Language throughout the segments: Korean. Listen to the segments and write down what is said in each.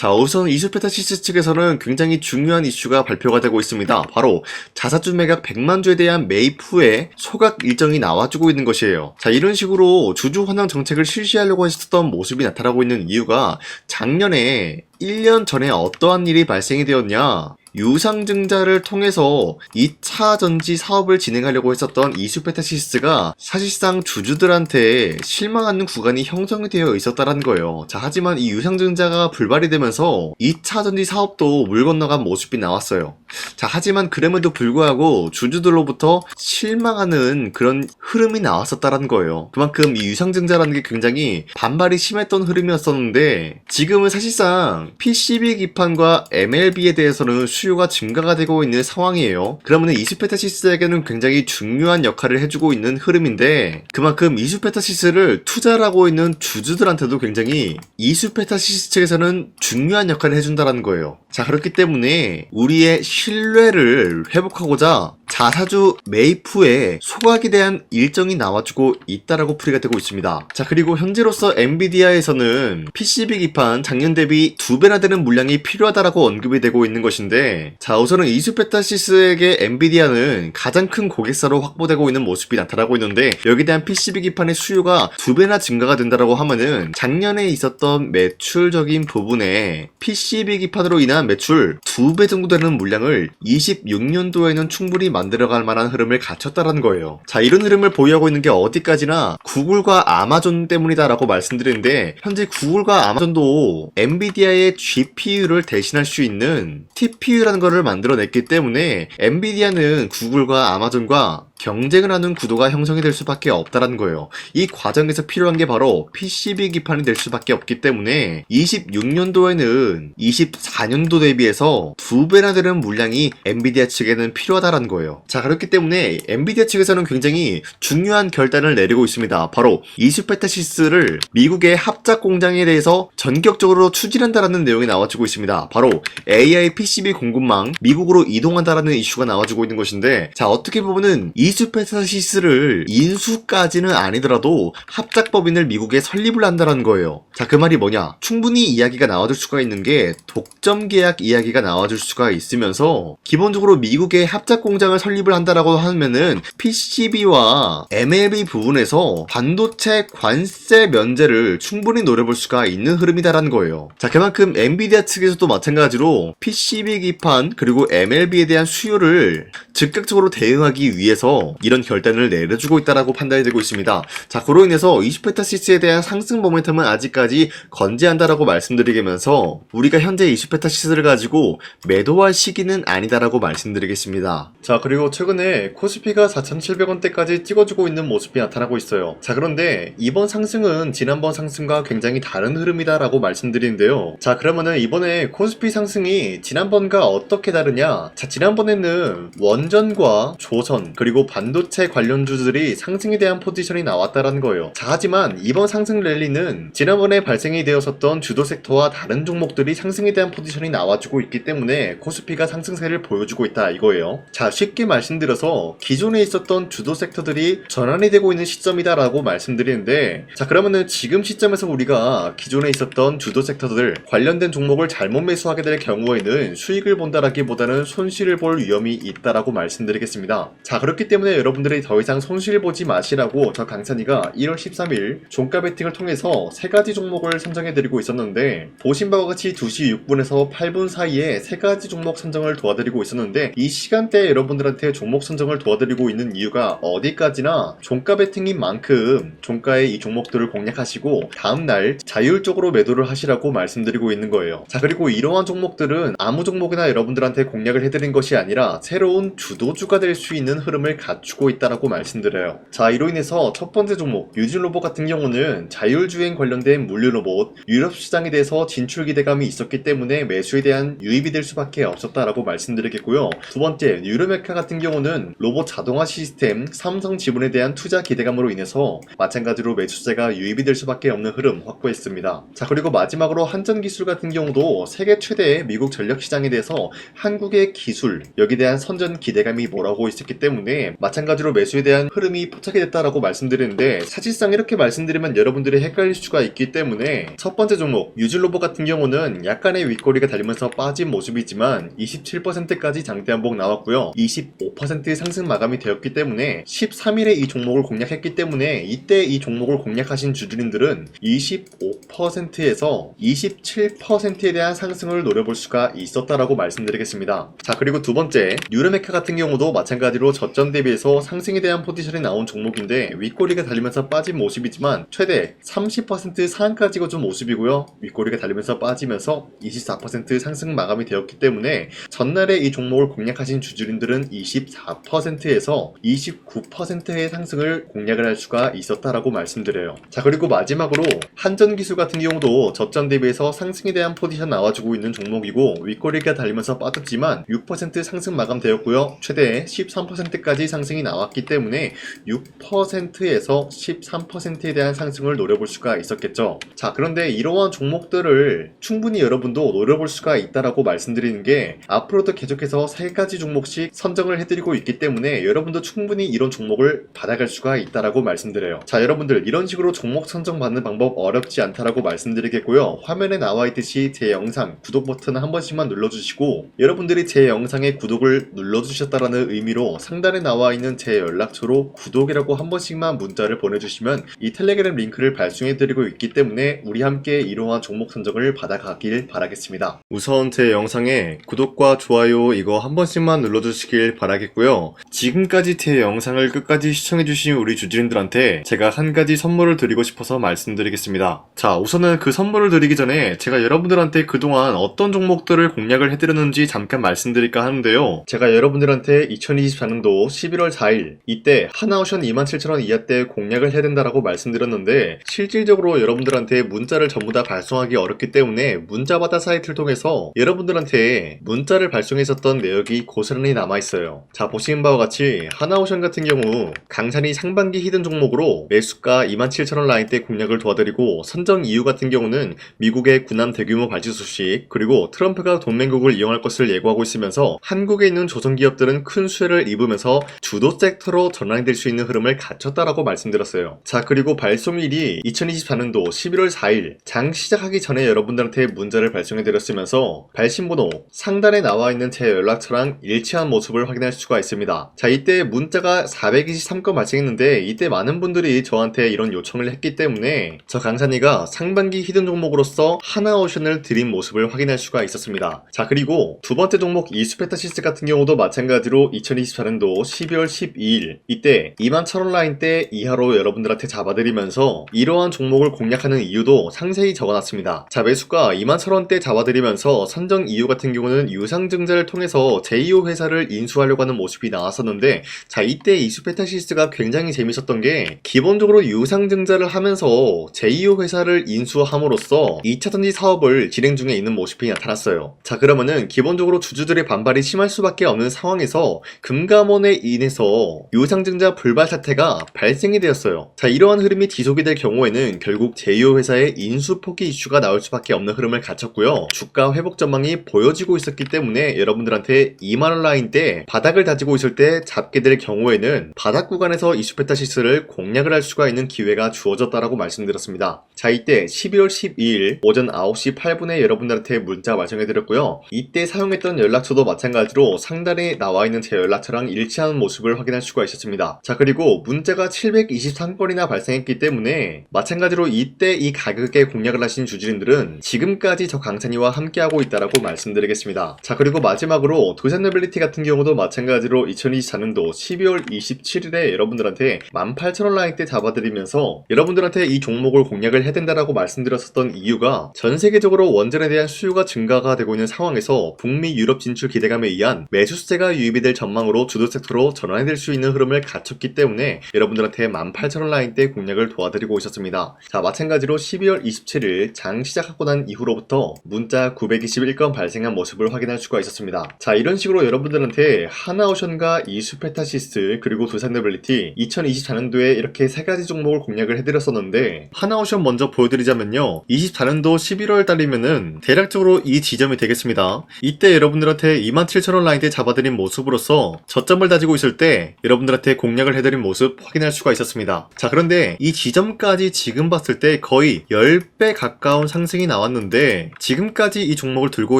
자, 우선 이수페타시스 측에서는 굉장히 중요한 이슈가 발표가 되고 있습니다. 바로 자사주 매각 100만 주에 대한 매입 후에 소각 일정이 나와주고 있는 것이에요. 자, 이런 식으로 주주 환원 정책을 실시하려고 했었던 모습이 나타나고 있는 이유가 작년에 1년 전에 어떠한 일이 발생이 되었냐? 유상증자를 통해서 2차 전지 사업을 진행하려고 했었던 이수페타시스가 사실상 주주들한테 실망하는 구간이 형성이 되어 있었다는 거예요. 자, 하지만 이 유상증자가 불발이 되면서 2차 전지 사업도 물 건너간 모습이 나왔어요. 자, 하지만 그럼에도 불구하고 주주들로부터 실망하는 그런 흐름이 나왔었다는 거예요. 그만큼 이 유상증자라는 게 굉장히 반발이 심했던 흐름이었었는데 지금은 사실상 PCB 기판과 MLB에 대해서는 수요가 증가가 되고 있는 상황이에요. 그러면 이수페타시스에게는 굉장히 중요한 역할을 해주고 있는 흐름인데 그만큼 이수페타시스를 투자를 하고 있는 주주들한테도 굉장히 이수페타시스 측에서는 중요한 역할을 해준다는 거예요. 자, 그렇기 때문에 우리의 신뢰를 회복하고자 자사주 매입 후에 소각에 대한 일정이 나와주고 있다라고 풀이가 되고 있습니다. 자, 그리고 현재로서 엔비디아에서는 PCB 기판 작년 대비 2배나 되는 물량이 필요하다라고 언급이 되고 있는 것인데 자, 우선은 이수페타시스에게 엔비디아는 가장 큰 고객사로 확보되고 있는 모습이 나타나고 있는데 여기에 대한 PCB 기판의 수요가 2배나 증가가 된다라고 하면은 작년에 있었던 매출적인 부분에 PCB 기판으로 인한 매출 2배 정도 되는 물량을 26년도에는 충분히 만들어갈 만한 흐름을 갖췄다라는 거예요. 자, 이런 흐름을 보유하고 있는 게 어디까지나 구글과 아마존 때문이다라고 말씀드리는데 현재 구글과 아마존도 엔비디아의 GPU를 대신할 수 있는 TPU라는 것을 만들어냈기 때문에 엔비디아는 구글과 아마존과 경쟁을 하는 구도가 형성이 될 수밖에 없다는 거예요. 이 과정에서 필요한 게 바로 PCB 기판이 될 수밖에 없기 때문에 26년도에는 24년도 대비해서 2배나 되는 물량이 엔비디아 측에는 필요하다는 거예요. 자, 그렇기 때문에 엔비디아 측에서는 굉장히 중요한 결단을 내리고 있습니다. 바로 이수페타시스를 미국의 합작 공장에 대해서 전격적으로 추진한다라는 내용이 나와주고 있습니다. 바로 AI PCB 공급망 미국으로 이동한다라는 이슈가 나와주고 있는 것인데 자, 어떻게 보면은 이수페타시스를 인수까지는 아니더라도 합작법인을 미국에 설립을 한다는 거예요. 자, 그 말이 뭐냐? 충분히 이야기가 나와줄 수가 있는 게 독점 계약 이야기가 나와줄 수가 있으면서 기본적으로 미국의 합작 공장을 설립을 한다라고 하면은 PCB와 MLB 부분에서 반도체 관세 면제를 충분히 노려볼 수가 있는 흐름이다라는 거예요. 자, 그만큼 엔비디아 측에서도 마찬가지로 PCB 기판 그리고 MLB에 대한 수요를 즉각적으로 대응하기 위해서 이런 결단을 내려주고 있다라고 판단이 되고 있습니다. 자, 그로 인해서 이수페타시스에 대한 상승 모멘텀은 아직까지 건재한다라고 말씀드리면서 우리가 현재 이수페타시스를 가지고 매도할 시기는 아니다라고 말씀드리겠습니다. 자, 그리고 최근에 코스피가 4,700원대까지 찍어주고 있는 모습이 나타나고 있어요. 자, 그런데 이번 상승은 지난번 상승과 굉장히 다른 흐름이다라고 말씀드리는데요. 자, 그러면은 이번에 코스피 상승이 지난번과 어떻게 다르냐? 자, 지난번에는 원전과 조선 그리고 반도체 관련주들이 상승에 대한 포지션이 나왔다라는 거예요. 자, 하지만 이번 상승 랠리는 지난번에 발생이 되었었던 주도 섹터와 다른 종목들이 상승에 대한 포지션이 나와주고 있기 때문에 코스피가 상승세를 보여주고 있다 이거예요. 자, 쉽게 말씀드려서 기존에 있었던 주도 섹터들이 전환이 되고 있는 시점이다라고 말씀드리는데 자, 그러면은 지금 시점에서 우리가 기존에 있었던 주도 섹터들 관련된 종목을 잘못 매수하게 될 경우에는 수익을 본다라기보다는 손실을 볼 위험이 있다라고 말씀드리겠습니다. 자, 그렇기 때문에 여러분들이 더 이상 손실 보지 마시라고 저 강찬이가 1월 13일 종가 베팅을 통해서 3가지 종목을 선정해드리고 있었는데 보신 바와 같이 2시 6분에서 8분 사이에 3가지 종목 선정을 도와드리고 있었는데 이 시간대에 여러분들한테 종목 선정을 도와드리고 있는 이유가 어디까지나 종가 베팅인 만큼 종가의 이 종목들을 공략하시고 다음날 자율적으로 매도를 하시라고 말씀드리고 있는 거예요. 자, 그리고 이러한 종목들은 아무 종목이나 여러분들한테 공략을 해드린 것이 아니라 새로운 주도주가 될 수 있는 흐름을 갖추고 있다라고 말씀드려요. 자, 이로 인해서 첫 번째 종목 유진로봇 같은 경우는 자율주행 관련된 물류로봇 유럽 시장에 대해서 진출 기대감이 있었기 때문에 매수에 대한 유입이 될 수밖에 없었다라고 말씀드리겠고요. 두 번째 유로메카 같은 경우는 로봇 자동화 시스템 삼성 지분에 대한 투자 기대감으로 인해서 마찬가지로 매수세가 유입이 될 수밖에 없는 흐름 확보했습니다. 자, 그리고 마지막으로 한전기술 같은 경우도 세계 최대의 미국 전력 시장에 대해서 한국의 기술 여기에 대한 선전 기대감이 몰아오고 있었기 때문에 때문에 마찬가지로 매수에 대한 흐름이 포착이 됐다라고 말씀드리는데, 사실상 이렇게 말씀드리면 여러분들이 헷갈릴 수가 있기 때문에 첫 번째 종목 유질로버 같은 경우는 약간의 윗꼬리가 달리면서 빠진 모습이지만 27%까지 장대 한봉 나왔고요. 25% 상승 마감이 되었기 때문에 13일에 이 종목을 공략했기 때문에 이때 이 종목을 공략하신 주주님들은 25%에서 27%에 대한 상승을 노려볼 수가 있었다라고 말씀드리겠습니다. 자, 그리고 두 번째 뉴르메카 같은 경우도 마찬가지로 저점 대비해서 상승에 대한 포지션이 나온 종목인데 윗꼬리가 달리면서 빠진 모습이지만 최대 30% 상한까지 거둔 모습이고요. 윗꼬리가 달리면서 빠지면서 24% 상승 마감이 되었기 때문에 전날에 이 종목을 공략하신 주주님들은 24%에서 29%의 상승을 공략을 할 수가 있었다라고 말씀드려요. 자, 그리고 마지막으로 한전기술 같은 경우도 저점 대비해서 상승에 대한 포지션 나와주고 있는 종목이고 윗꼬리가 달리면서 빠졌지만 6% 상승 마감되었고요. 최대 13%까지 상승이 나왔기 때문에 6%에서 13%에 대한 상승을 노려볼 수가 있었겠죠. 자, 그런데 이러한 종목들을 충분히 여러분도 노려볼 수가 있다라고 말씀드리는 게 앞으로도 계속해서 3가지 종목씩 선정을 해드리고 있기 때문에 여러분도 충분히 이런 종목을 받아갈 수가 있다라고 말씀드려요. 자, 여러분들 이런 식으로 종목 선정 받는 방법 어렵지 않다라고 말씀드리겠고요. 화면에 나와 있듯이 제 영상 구독 버튼 한 번씩만 눌러주시고, 여러분들이 제 영상에 구독을 눌러주셨다라는 의미로 상단에 나와 있는 제 연락처로 구독이라고 한 번씩만 문자를 보내주시면 이 텔레그램 링크를 발송해드리고 있기 때문에 우리 함께 이러한 종목 선정을 받아가길 바라겠습니다. 우선 제 영상에 구독과 좋아요 이거 한 번씩만 눌러주시길 바라겠고요. 지금까지 제 영상을 끝까지 시청해주신 우리 주주님들한테 제가 한 가지 선물을 드리고 싶어서 말씀드리겠습니다. 자, 우선은 그 선물을 드리기 전에 제가 여러분들한테 그동안 어떤 종목들을 공략을 해드렸는지 잠깐 말씀드릴까 하는데요. 제가 여러분들한테 2024년도 11월 4일 이때 하나오션 27,000원 이하때 공략을 해야 된다라고 말씀드렸는데, 실질적으로 여러분들한테 문자를 전부 다 발송하기 어렵기 때문에 문자받아 사이트를 통해서 여러분들한테 문자를 발송했었던 내역이 고스란히 남아있어요. 자, 보시는 바와 같이 하나오션 같은 경우 강산이 상반기 히든 종목으로 매수가 27,000원 라인대 공략을 도와드리고, 선정 이유 같은 경우는 미국의 군함 대규모 발주 소식, 그리고 트럼프가 동맹국을 이용할 것을 예고하고 있으면서 한국에 있는 조선기업들은 큰 수혜를 입으면서 주도 섹터로 전환이 될 수 있는 흐름을 갖췄다라고 말씀드렸어요. 자, 그리고 발송일이 2024년도 11월 4일 장 시작하기 전에 여러분들한테 문자를 발송해드렸으면서 발신번호 상단에 나와 있는 제 연락처랑 일치한 모습을 확인할 수가 있습니다. 자, 이때 문자가 423건 발생했는데 이때 많은 분들이 저한테 이런 요청을 했기 때문에 저 강산이가 상반기 히든 종목으로서 하나오션을 드린 모습을 확인할 수가 있었습니다. 자, 그리고 두 번째 종목 이수페타시스 같은 경우도 마찬가지로 2024년도 12월 12일 이때 21,000원 라인대 이하로 여러분들한테 잡아드리면서 이러한 종목을 공략하는 이유도 상세히 적어놨습니다. 자, 매수가 21,000원대 잡아드리면서 선정 이유 같은 경우는 유상증자를 통해서 제2호 회사를 인수하려고 하는 모습이 나왔었는데, 자, 이때 이수페타시스가 굉장히 재밌었던 게 기본적으로 유상증자를 하면서 제2호 회사를 인수함으로써 2차전지 사업을 진행 중에 있는 모습이 나타났어요. 자, 그러면은 기본적으로 주주들의 반발이 심할 수밖에 없는 상황에서 금감원에 인해서 유상증자 불발 사태가 발생이 되었어요. 자, 이러한 흐름이 지속이 될 경우에는 결국 제2호 회사의 인수 포기 이슈가 나올 수밖에 없는 흐름을 갖췄고요. 주가 회복 전망이 보여지고 있었기 때문에 여러분들한테 2만원 라인대 바닥을 다지고 있을 때 잡게 될 경우에는 바닥 구간에서 이수페타시스를 공략을 할 수가 있는 기회가 주어졌다라고 말씀드렸습니다. 자, 이때 12월 12일 오전 9시 8분에 여러분들한테 문자 발송해드렸고요. 이때 사용했던 연락처도 마찬가지로 상단에 나와 있는 제 연락처랑 일치하는 모습을 확인할 수가 있었습니다. 자, 그리고 문자가 723건이나 발생했기 때문에 마찬가지로 이때 이 가격에 공략을 하신 주주님들은 지금까지 저 강찬이와 함께하고 있다라고 말씀드리겠습니다. 자, 그리고 마지막으로 도산노빌리티 같은 경우도 마찬가지로 2024년도 12월 27일에 여러분들한테 18,000원 라인대 잡아드리면서 여러분들한테 이 종목을 공략을 해야 된다라고 말씀드렸었던 이유가 전 세계적으로 원전에 대한 수요가 증가가 되고 있는 상황에서 북미 유럽 진출 기대감에 의한 매수세가 유입이 될 전망으로 주도 섹터로 전환이 될 수 있는 흐름을 갖췄기 때문에 여러분들한테 18,000원 라인대 공략을 도와드리고 있었습니다. 자, 마찬가지로 12월 27일 장 시작하고 난 이후로부터 문자 921건 발생한 모습을 확인할 수가 있었습니다. 자, 이런 식으로 여러분들한테 하나오션과 이수페타시스 그리고 두산노빌리티 2024년도에 이렇게 세 가지 종목을 공략을 해드렸었는데, 하나오션 먼저 보여드리자면요, 24년도 11월 달이면은 대략적으로 이 지점이 되겠습니다. 이때 여러분들한테 27,000원 라인대 잡아드린 모습으로서 저점을 다지고 보였을 때 여러분들한테 공략을 해드린 모습 확인할 수가 있었습니다. 자, 그런데 이 지점까지 지금 봤을 때 거의 10배 가까운 상승이 나왔는데 지금까지 이 종목을 들고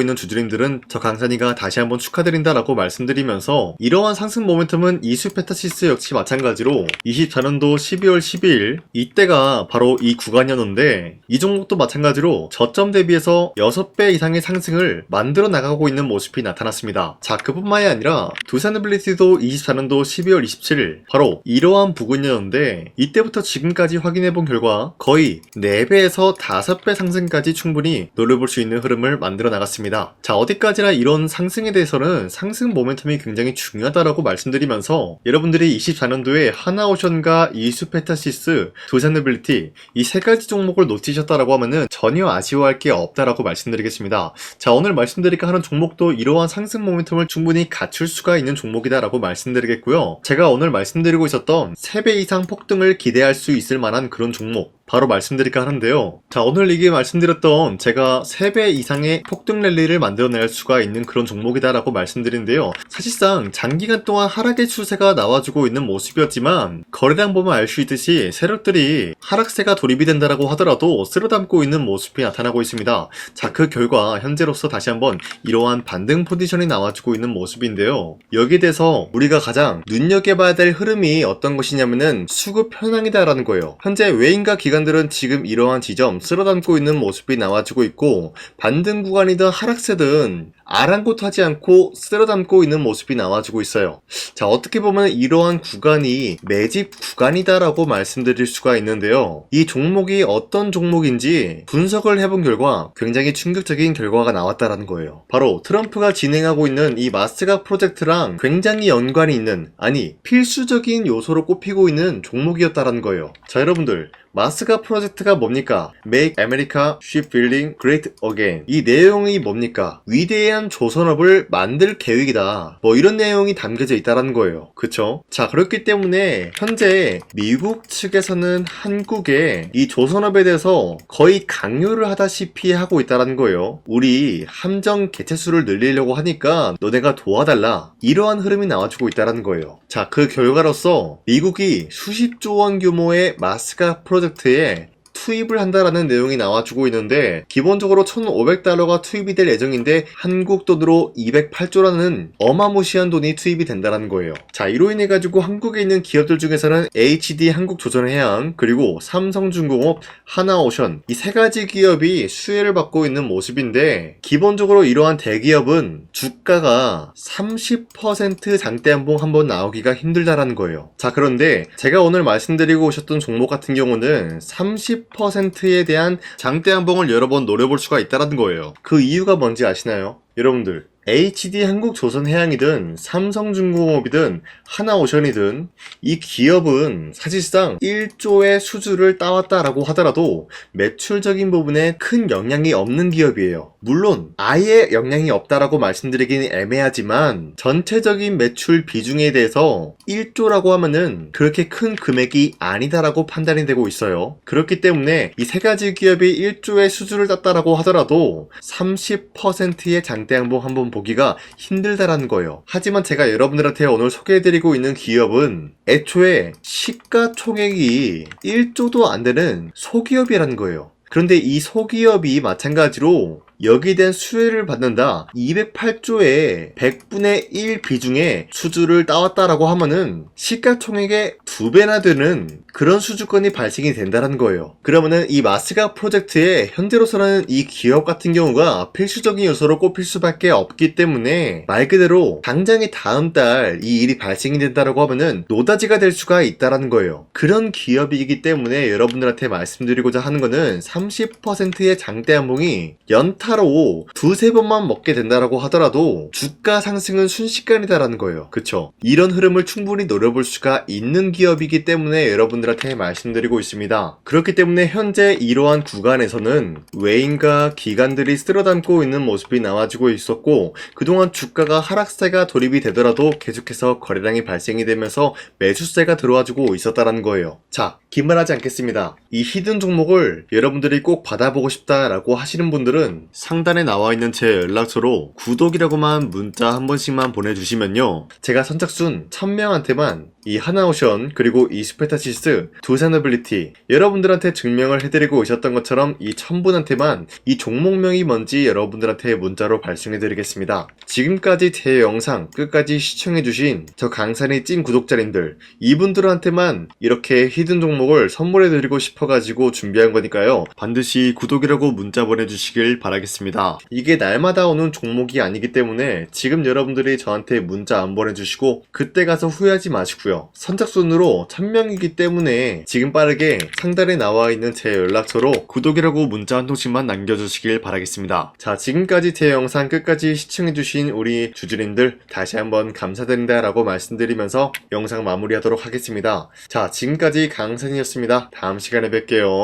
있는 주주님들은 저 강산이가 다시 한번 축하드린다라고 말씀드리면서 이러한 상승 모멘텀은 이수페타시스 역시 마찬가지로 24년도 12월 12일 이때가 바로 이 구간이었는데 이 종목도 마찬가지로 저점 대비해서 6배 이상의 상승을 만들어 나가고 있는 모습이 나타났습니다. 자, 그뿐만이 아니라 두산빌리티도 24년도 12월 27일 바로 이러한 부근이었는데 이때부터 지금까지 확인해본 결과 거의 4배에서 5배 상승까지 충분히 노려볼 수 있는 흐름을 만들어 나갔습니다. 자, 어디까지나 이런 상승에 대해서는 상승 모멘텀이 굉장히 중요하다라고 말씀드리면서 여러분들이 24년도에 하나오션과 이수페타시스, 두산빌리티 이 세 가지 종목을 놓치셨다라고 하면은 전혀 아쉬워할 게 없다라고 말씀드리겠습니다. 자, 오늘 말씀드릴까 하는 종목도 이러한 상승 모멘텀을 충분히 갖출 수가 있는 종목이다라고 말씀드리겠고요. 제가 오늘 말씀드리고 있었던 3배 이상 폭등을 기대할 수 있을 만한 그런 종목 바로 말씀드릴까 하는데요. 자, 오늘 이게 말씀드렸던 제가 3배 이상의 폭등 랠리를 만들어낼 수가 있는 그런 종목이다라고 말씀드린데요. 사실상 장기간 동안 하락의 추세가 나와주고 있는 모습이었지만 거래량 보면 알 수 있듯이 세력들이 하락세가 돌입이 된다라고 하더라도 쓸어담고 있는 모습이 나타나고 있습니다. 자, 그 결과 현재로서 다시 한번 이러한 반등 포지션이 나와주고 있는 모습인데요. 여기에 대해서 우리가 가장 눈여겨봐야 될 흐름이 어떤 것이냐면은 수급 현황이다라는 거예요. 현재 외인과 기관들은 지금 이러한 지점 쓸어담고 있는 모습이 나와주고 있고 반등 구간이든 하락세든 아랑곳하지 않고 쓸어담고 있는 모습이 나와주고 있어요. 자, 어떻게 보면 이러한 구간이 매집 구간이다라고 말씀드릴 수가 있는데요. 이 종목이 어떤 종목인지 분석을 해본 결과 굉장히 충격적인 결과가 나왔다라는 거예요. 바로 트럼프가 진행하고 있는 이 마스가 프로젝트랑 굉장히 연관이 있는, 아니 필수적인 요소로 꼽히고 있는 종목이었다라는 거예요. 자, 여러분들 마스가 프로젝트가 뭡니까? Make America Shipbuilding Great Again. 이 내용이 뭡니까? 위대한 조선업을 만들 계획이다. 뭐 이런 내용이 담겨져 있다는 거예요. 그쵸? 자, 그렇기 때문에 현재 미국 측에서는 한국에 이 조선업에 대해서 거의 강요를 하다시피 하고 있다는 거예요. 우리 함정 개체수를 늘리려고 하니까 너네가 도와달라. 이러한 흐름이 나와주고 있다는 거예요. 자, 그 결과로서 미국이 수십조 원 규모의 마스가 프로젝트에 투입을 한다라는 내용이 나와주고 있는데 기본적으로 1,500달러가 투입이 될 예정인데 한국 돈으로 208조라는 어마무시한 돈이 투입이 된다는 거예요. 자, 이로 인해 가지고 한국에 있는 기업들 중에서는 HD 한국조선해양 그리고 삼성중공업, 하나오션 이 세 가지 기업이 수혜를 받고 있는 모습인데 기본적으로 이러한 대기업은 주가가 30% 장대한봉 한번 나오기가 힘들다라는 거예요. 자, 그런데 제가 오늘 말씀드리고 오셨던 종목 같은 경우는 30%에 대한 장대한봉을 여러 번 노려볼 수가 있다는 거예요. 그 이유가 뭔지 아시나요? 여러분들 HD 한국조선해양이든 삼성중공업이든 하나오션이든 이 기업은 사실상 1조의 수주를 따왔다라고 하더라도 매출적인 부분에 큰 영향이 없는 기업이에요. 물론 아예 영향이 없다라고 말씀드리긴 애매하지만 전체적인 매출 비중에 대해서 1조라고 하면은 그렇게 큰 금액이 아니다라고 판단이 되고 있어요. 그렇기 때문에 이 세 가지 기업이 1조의 수주를 땄다라고 하더라도 30%의 장대양봉 한번 보기가 힘들다라는 거예요. 하지만 제가 여러분들한테 오늘 소개해드리고 있는 기업은 애초에 시가총액이 1조도 안 되는 소기업이라는 거예요. 그런데 이 소기업이 마찬가지로 여기에 대한 수혜를 받는다. 208조의 100분의 1 비중의 수주를 따왔다라고 하면은 시가총액의 2배나 되는 그런 수주권이 발생이 된다는 거예요. 그러면은 이 마스가 프로젝트에 현재로서는 이 기업 같은 경우가 필수적인 요소로 꼽힐 수밖에 없기 때문에 말 그대로 당장에 다음 달 이 일이 발생이 된다라고 하면은 노다지가 될 수가 있다라는 거예요. 그런 기업이기 때문에 여러분들한테 말씀드리고자 하는 거는 30%의 장대한봉이 연타로 두세 번만 먹게 된다라고 하더라도 주가 상승은 순식간이다라는 거예요. 그쵸? 이런 흐름을 충분히 노려볼 수가 있는 기업이기 때문에 여러분들한테 말씀드리고 있습니다. 그렇기 때문에 현재 이러한 구간에서는 외인과 기관들이 쓸어담고 있는 모습이 나와지고 있었고 그동안 주가가 하락세가 돌입이 되더라도 계속해서 거래량이 발생이 되면서 매수세가 들어와주고 있었다는 거예요. 자, 긴 말 하지 않겠습니다. 이 히든 종목을 여러분들이 꼭 받아보고 싶다라고 하시는 분들은 상단에 나와 있는 제 연락처로 구독이라고만 문자 한 번씩만 보내주시면요, 제가 선착순 1000명한테만 이 하나오션 그리고 이 스페타시스 두 사너빌리티 여러분들한테 증명을 해드리고 오셨던 것처럼 이 1000분한테만 이 종목명이 뭔지 여러분들한테 문자로 발송해드리겠습니다. 지금까지 제 영상 끝까지 시청해주신 저 강산의 찐 구독자님들, 이분들한테만 이렇게 히든 종목을 선물해드리고 싶어가지고 준비한 거니까요, 반드시 구독이라고 문자 보내주시길 바라겠습니다. 이게 날마다 오는 종목이 아니기 때문에 지금 여러분들이 저한테 문자 안 보내주시고 그때 가서 후회하지 마시고요, 선착순으로 1000명이기 때문에 지금 빠르게 상단에 나와 있는 제 연락처로 구독이라고 문자 한 통씩만 남겨주시길 바라겠습니다. 자, 지금까지 제 영상 끝까지 시청해주신 우리 주주님들 다시 한번 감사드린다 라고 말씀드리면서 영상 마무리하도록 하겠습니다. 자, 지금까지 강산이었습니다. 다음 시간에 뵐게요.